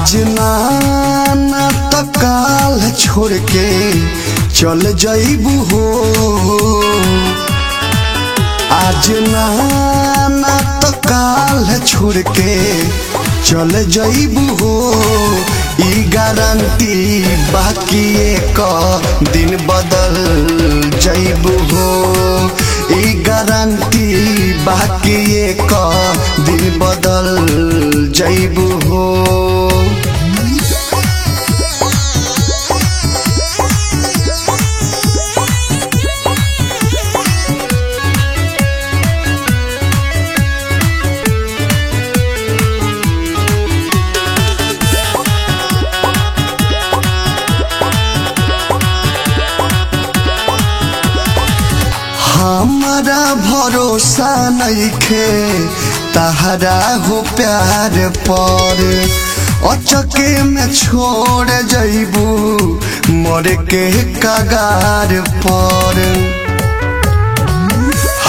आज ना तो काल छोड़ के चल जाइबू हो। आज ना तो काल छोड़ के चल जाइबू हो। ई गारंटी बाकी एक दिन बदल जाइबू हो। ई गारंटी बाकी एक दिन बदल जाइबू हो। हमारा भरोसा नइखे तहरा हो प्यार पर। अचके में छोड़ जाइबू मर के कगार पर।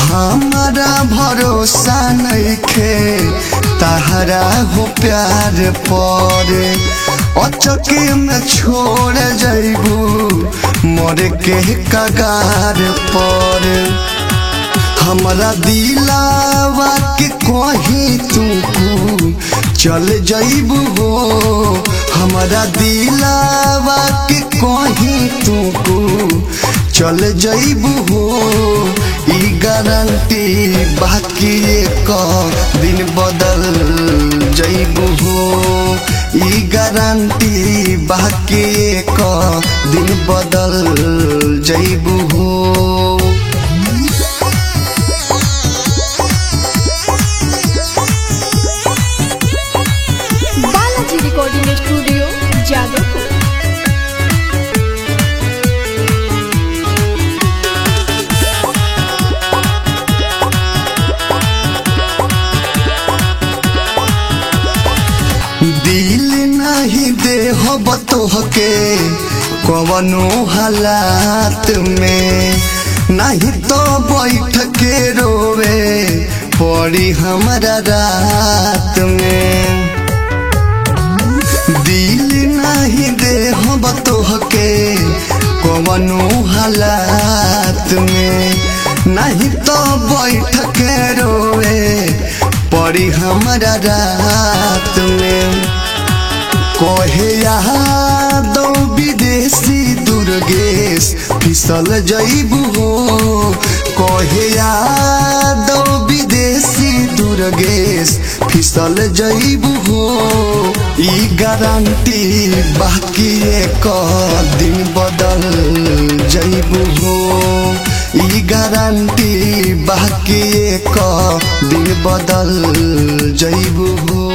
हमारा भरोसा नइखे तहरा हो प्यार पर। अचके में छोड़ जाइबू मर के कगार पर। हमरा दिलावा के कहीं तुमको चल जाइबू हो। हमरा दिलावा के कहीं तुमको चल जाइबू हो। ई गारंटी बाकी एक दिन बदल जाइबू हो। ई गारंटी बाकी एक दिन बदल जाइबू हो। Balaji recording studio Jadavpur. दिल नहीं दे हो बतोहके कवनो हालात में। नहीं तो बैठ के रोवे पड़ी हमारा रात में। दिल नहीं दे हो बतोहके कवनो हालात में। नहीं तो बैठ के रोवे पड़ी हमारा रात में। कहे यादो विदेशी दुर्गेश फिसल जाइबू हो। कहे यादो विदेशी दुर्गेश फिसल जाइबू हो। ई गारंटी बाकी एक दिन बदल जाइबू हो। ई गारंटी बाकी एक दिन बदल जाइबू हो।